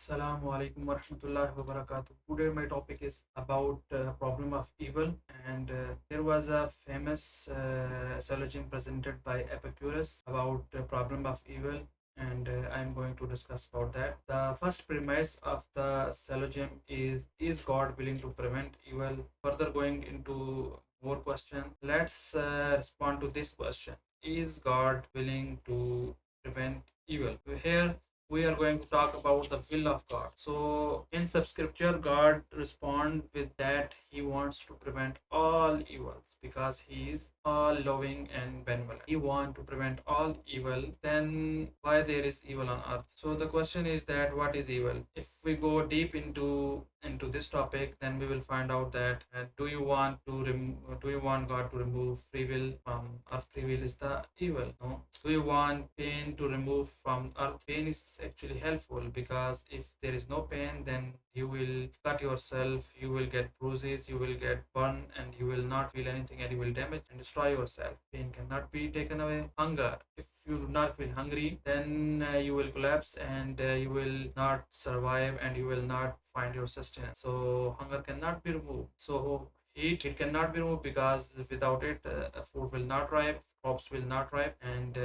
Assalamu alaikum wa rahmatullahi wa barakatuh. Today my topic is about problem of evil, and there was a famous syllogism presented by Epicurus about the problem of evil, and I am going to discuss about that. The first premise of the syllogism is God willing to prevent evil? Further going into more question, let's respond to this question. Is God willing to prevent evil? Here we are going to talk about the will of God. So in scripture, God respond with that he wants to prevent all evils because he is all loving and benevolent. He want to prevent all evil. Then why there is evil on earth? So the question is that what is evil? If we go deep into this topic, then we will find out that do you want God to remove free will from earth? Free will is the evil. No. Do you want pain to remove from earth? Pain is actually helpful because if there is no pain, then you will cut yourself, you will get bruises, you will get burned, and you will not feel anything, and you will damage and destroy yourself. Pain cannot be taken away. Hunger, if you do not feel hungry, then you will collapse, and you will not survive, and you will not find your sustenance. So hunger cannot be removed. So heat, it cannot be removed because without it food will not ripe, crops will not ripe, and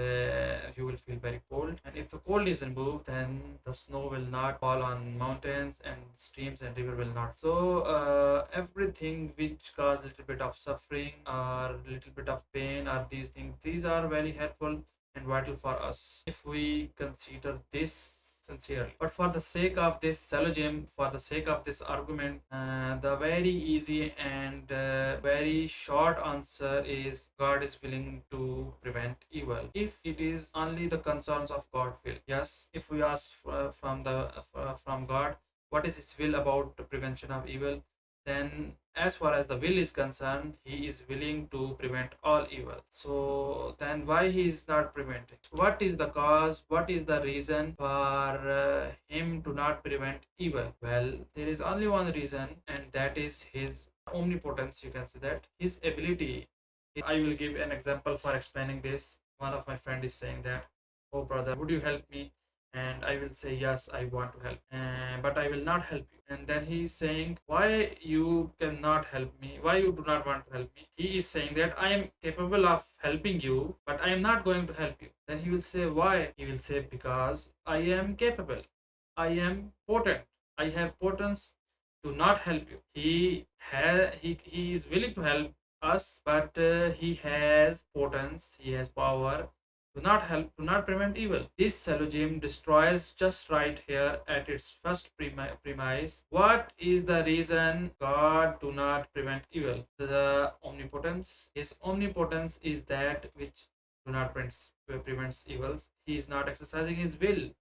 you will feel very cold. And if the cold is removed, then the snow will not fall on mountains, and streams and river will not. So everything which cause little bit of suffering or little bit of pain, or these things, these are very helpful and vital for us if we consider this sincerely. But for the sake of this syllogism, for the sake of this argument, the very easy and very short answer is God is willing to prevent evil if it is only the concerns of God will. Yes, if we ask from God what is his will about the prevention of evil, then as far as the will is concerned, he is willing to prevent all evil. So then why he is not preventing? What is the cause? What is the reason for him to not prevent evil? Well, there is only one reason, and that is his omnipotence. You can say that his ability. I will give an example for explaining this. One of my friend is saying that, oh brother, would you help me? And I will say, yes, I want to help, but I will not help you. And then he is saying, why you cannot help me? Why you do not want to help me? He is saying that I am capable of helping you, but I am not going to help you. Then he will say, why? He will say, because I am capable, I am potent, I have potence to not help you. He is willing to help us, but he has potence, he has power to not help, to not prevent evil. This syllogism destroys just right here at its first premise. What is the reason God do not prevent evil? The omnipotence. His omnipotence is that which do not prevents evils. He is not exercising his will.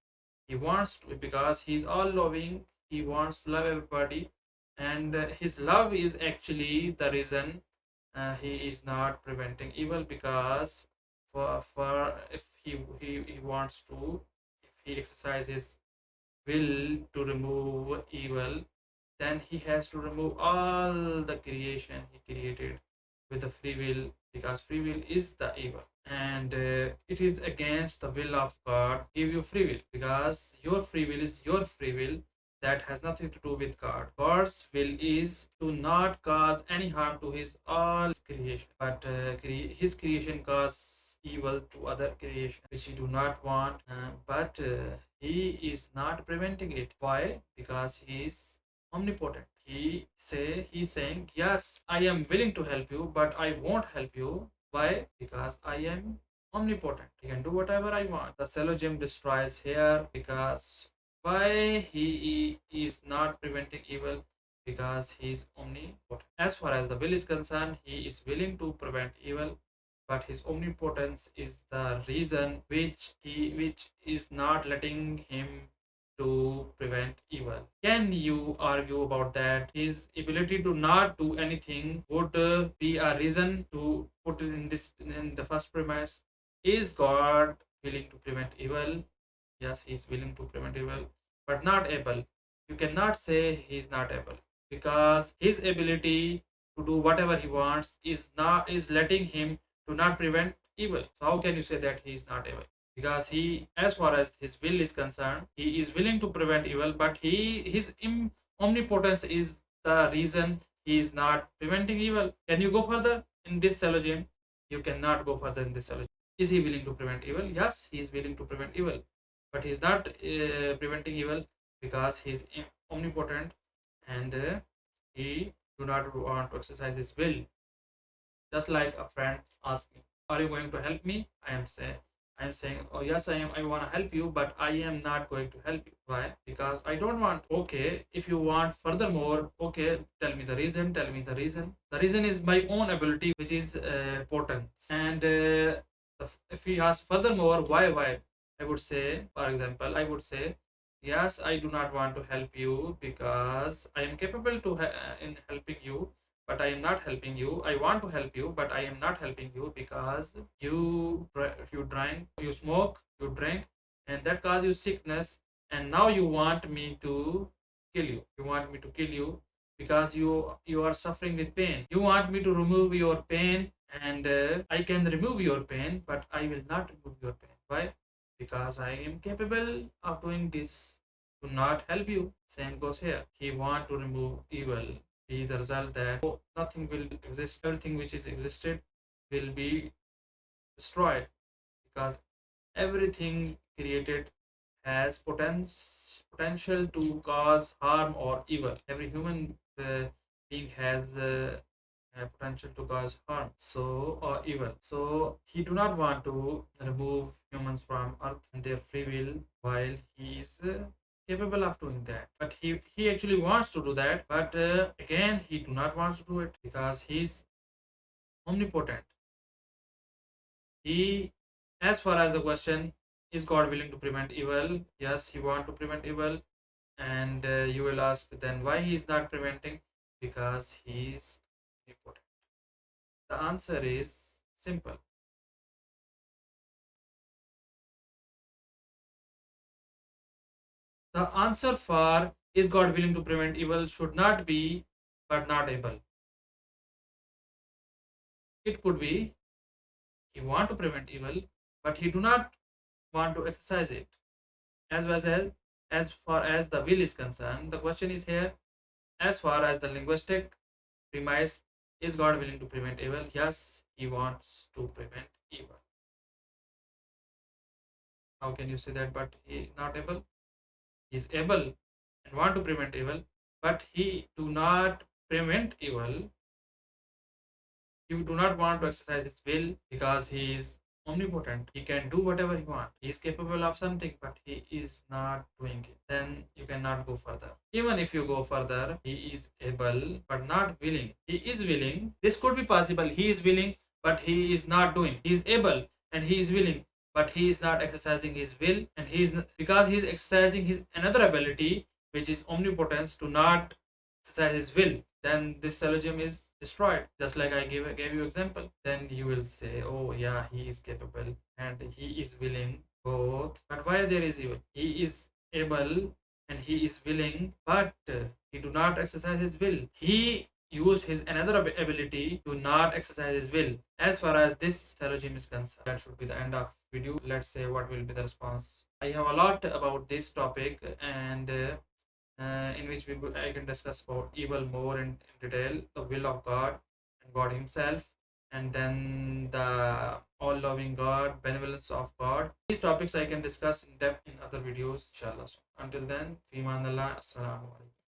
He wants to, because he is all loving. He wants to love everybody, and his love is actually the reason he is not preventing evil. Because for if he wants to, if he exercises will to remove evil, then he has to remove all the creation he created with the free will, because free will is the evil, and it is against the will of God give you free will, because your free will is your free will. That has nothing to do with God. God's will is to not cause any harm to his all creation, but his creation cause evil to other creation which he do not want, but he is not preventing it. Why? Because he is omnipotent. He's saying, yes, I am willing to help you, but I won't help you. Why? Because I am omnipotent. I can do whatever I want. The syllogism destroys here, because why he is not preventing evil? Because he is omnipotent. As far as the will is concerned, he is willing to prevent evil, but his omnipotence is the reason which is not letting him to prevent evil. Can you argue about that? His ability to not do anything would be a reason to put it in this in the first premise. Is God willing to prevent evil? Yes, he is willing to prevent evil, but not able. You cannot say he is not able, because his ability to do whatever he wants is letting him to not prevent evil. So how can you say that he is not able? because he, as far as his will is concerned, he is willing to prevent evil, but omnipotence is the reason he is not preventing evil. Can you go further in this syllogism? You cannot go further in this syllogism. Is he willing to prevent evil? Yes, he is willing to prevent evil, but he is not preventing evil because he is omnipotent, and he do not want to exercise his will. Just like a friend asks me, "Are you going to help me?" I am saying, "Oh yes, I am. I want to help you, but I am not going to help you. Why? Because I don't want." Okay, if you want furthermore, okay, tell me the reason. Tell me the reason. The reason is my own ability, which is potence. And if he asks furthermore, why? I would say, for example, I would say, yes, I do not want to help you because I am capable in helping you, but I am not helping you. I want to help you, but I am not helping you because you drink, you smoke, you drink, and that causes you sickness. And now you want me to kill you. You want me to kill you because you are suffering with pain. You want me to remove your pain, and I can remove your pain, but I will not remove your pain. Why? Because I am capable of doing this to not help you. Same goes here. He want to remove evil, be the result that nothing will exist, everything which is existed will be destroyed, because everything created has potential to cause harm or evil. Every human being has potential to cause harm, so, or evil. So he do not want to remove humans from earth and their free will, while he is capable of doing that. But he actually wants to do that, but again he do not want to do it because he's omnipotent. He, as far as the question, is God willing to prevent evil? Yes, he want to prevent evil. And you will ask, then why he is not preventing? Because he is omnipotent. The answer is simple. The answer for is God willing to prevent evil should not be but not able. It could be he want to prevent evil, but he do not want to exercise it. As well as far as the will is concerned, the question is here, as far as the linguistic premise, is God willing to prevent evil? Yes, he wants to prevent evil. How can you say that but he not able? He is able and want to prevent evil, but he do not prevent evil. He do not want to exercise his will because he is omnipotent. He can do whatever he wants. He is capable of something, but he is not doing it. Then you cannot go further. Even if you go further, he is able but not willing. He is willing. This could be possible. He is willing, but he is not doing. He is able and he is willing, but he is not exercising his will, and he is not, because he is exercising his another ability, which is omnipotence, to not exercise his will. Then this syllogism is destroyed. Just like I gave you example. Then you will say, oh yeah, he is capable and he is willing both. But why there is evil? He is able and he is willing, but he do not exercise his will. He used his another ability to not exercise his will. As far as this syllogism is concerned, that should be the end of video. Let's say what will be the response. I have a lot about this topic, and in which I can discuss about evil more in detail, the will of God and God Himself, and then the all-loving God, benevolence of God. These topics I can discuss in depth in other videos, inshallah. So until then, fi man Allah, assalamu alaikum.